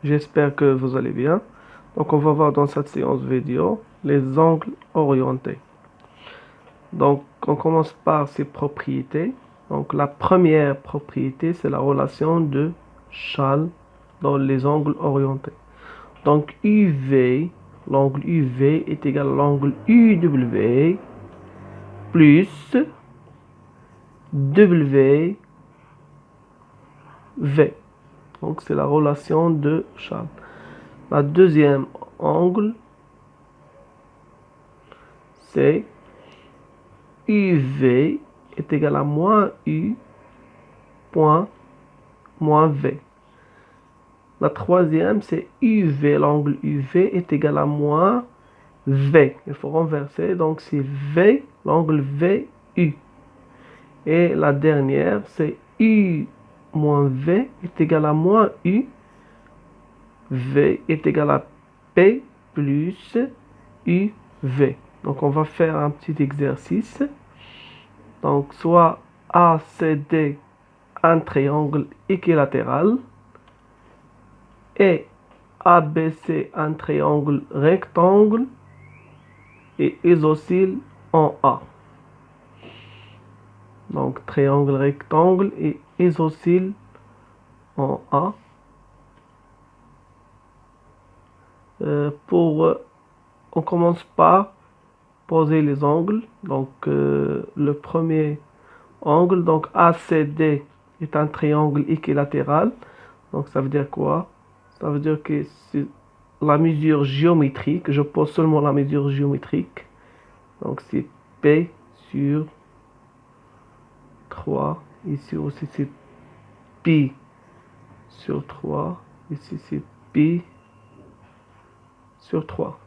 J'espère que vous allez bien. Donc on va voir dans cette séance vidéo les angles orientés. Donc on commence par ses propriétés. Donc la première propriété, c'est la relation de Schall dans les angles orientés. Donc UV, l'angle UV est égal à l'angle UW plus WV. Donc c'est la relation de Schall. La deuxième angle, c'est UV est égal à moins U point moins V. La troisième, c'est UV. L'angle UV est égal à moins V. Il faut renverser, donc c'est V, l'angle VU. Et la dernière, c'est U moins V est égal à moins U. V est égal à P plus UV. Donc on va faire un petit exercice. Donc soit ACD, un triangle équilatéral, et ABC, un triangle rectangle, et isocèle en A. Donc triangle rectangle et isocèle en A. On commence par poser les angles. Donc le premier angle, donc ACD est un triangle équilatéral. Donc ça veut dire quoi? Ça veut dire que c'est la mesure géométrique. Je pose seulement la mesure géométrique. Donc c'est P sur 3. Ici aussi c'est Pi sur 3. Ici c'est Pi sur 3.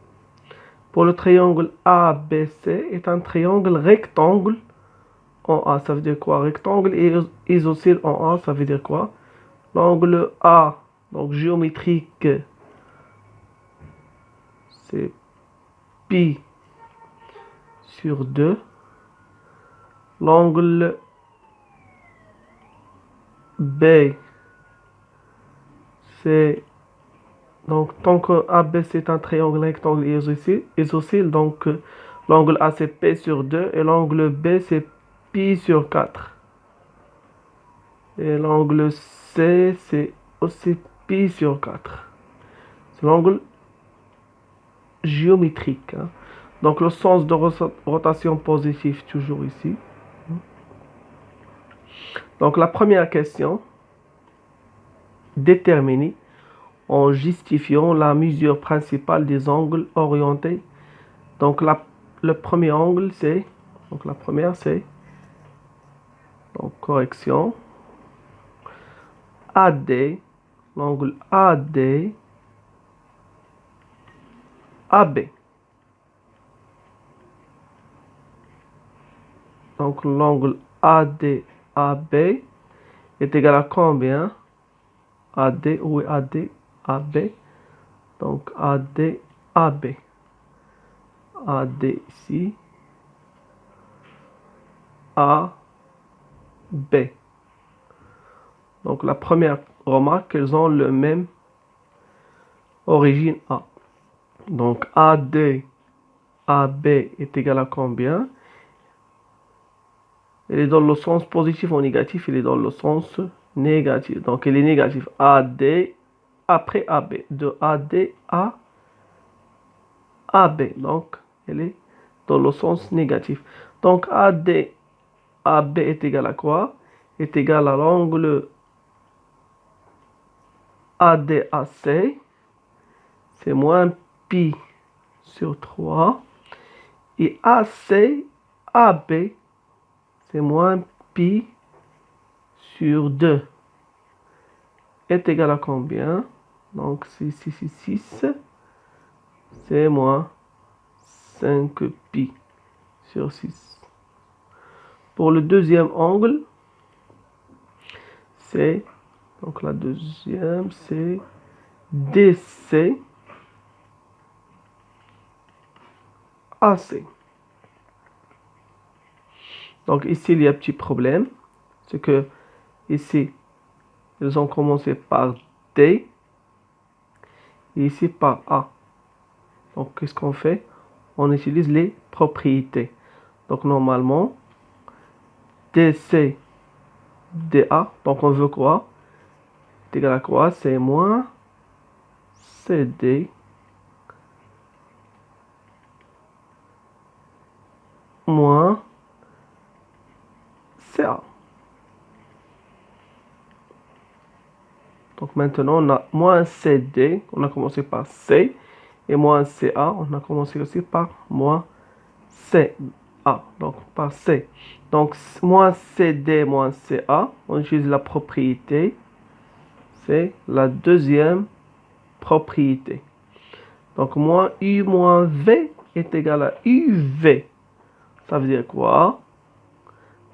Pour le triangle ABC est un triangle rectangle en A. Ça veut dire quoi? Rectangle et isocèle en A, ça veut dire quoi? L'angle A, donc géométrique, c'est pi sur 2. L'angle B, c'est donc tant que AB c'est un triangle rectangle et isocèle, donc l'angle A c'est P sur 2 et l'angle B c'est pi sur 4. Et l'angle C c'est aussi pi sur 4. C'est l'angle géométrique. Hein. Donc le sens de rotation positif toujours ici. Donc la première question, déterminer en justifiant la mesure principale des angles orientés. Donc le premier angle c'est, donc la première c'est, donc correction, AD, l'angle AD, AB. Donc l'angle AD, AB est égal à combien? AD, où est AD, AB. Donc AD, AB. AD ici. AB. Donc la première remarque, elles ont le même origine A. Donc AD, AB est égal à combien? Elle est dans le sens positif ou négatif, elle est dans le sens négatif. Donc elle est négative. AD après AB. De AD à AB. Donc elle est dans le sens négatif. Donc AD AB est égal à quoi? Est égal à l'angle ADAC. C'est moins pi sur 3. Et ACAB, c'est moins pi sur 2. Est égal à combien? Donc 6, c'est moins 5 pi sur 6. Pour le deuxième angle, c'est, donc la deuxième, c'est DC AC. Donc ici, il y a un petit problème. C'est que ici, ils ont commencé par D. et ici par A. Donc, qu'est-ce qu'on fait? On utilise les propriétés. Donc, normalement, DC, DA, donc on veut quoi? C'est égal à quoi? C'est moins CD moins CA. Donc maintenant, on a moins CD, on a commencé par C, et moins CA, on a commencé aussi par moins CA, donc par C. Donc moins CD moins CA, on utilise la propriété, c'est la deuxième propriété. Donc moins U moins V est égal à UV. Ça veut dire quoi?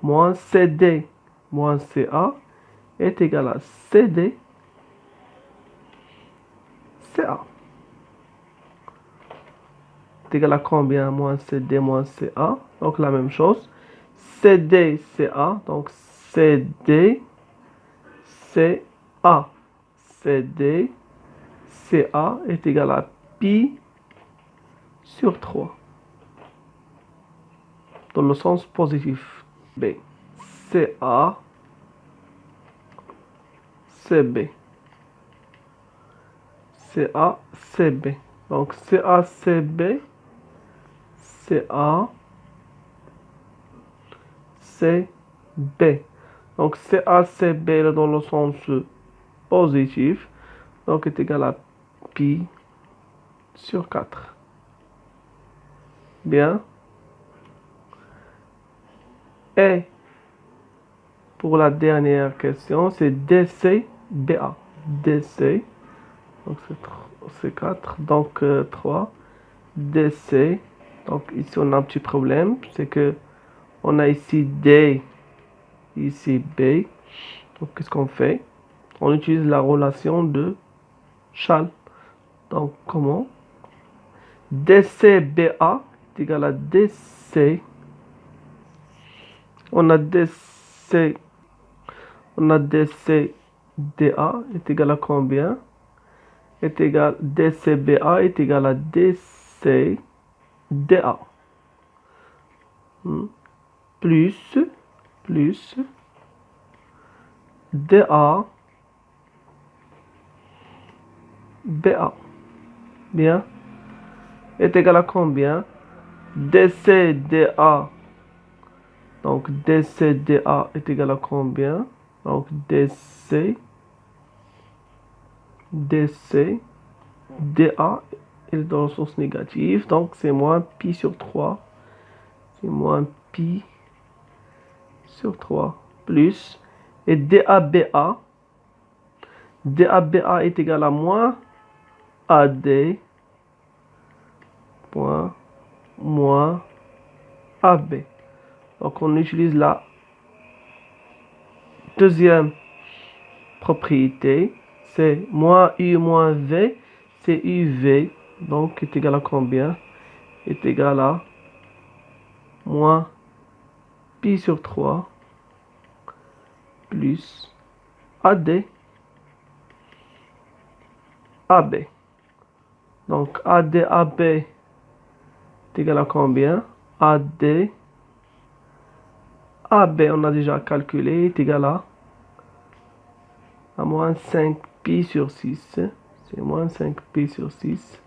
Moins CD moins CA est égal à CD CA. C'est égal à combien? Moins CD moins CA. Donc la même chose. CD CA. Donc CD CA. CD CA est égal à pi sur 3. Dans le sens positif. B. CA CB. CA CB. Donc CA CB. CA CB. Donc CA CB dans le sens positif. Donc est égal à pi sur 4. Bien. Et pour la dernière question, c'est DCBA. DC. Donc c'est 4. Donc 3. DC. Donc ici on a un petit problème. C'est que on a ici D. Ici B. Donc qu'est-ce qu'on fait? On utilise la relation de Schall. Donc comment? DCBA est égal à DC. On a DC DA est égal à combien? Est égal DCBA est égal à DC DA. Plus DA BA. Bien. Est égal à combien? DCDA. Donc DCDA est égal à combien? Donc DC DA est dans le sens négatif. Donc c'est moins pi sur 3. C'est moins pi sur 3 plus. Et DABA. DABA est égal à moins AD point moins AB. Donc on utilise la deuxième propriété. C'est moins U moins V. C'est UV. Donc est égal à combien? Est égal à moins pi sur 3 plus AD AB. Donc AD AB est égal à combien? AD AB, on a déjà calculé, est égal à moins 5 pi sur 6. C'est moins 5 pi sur 6.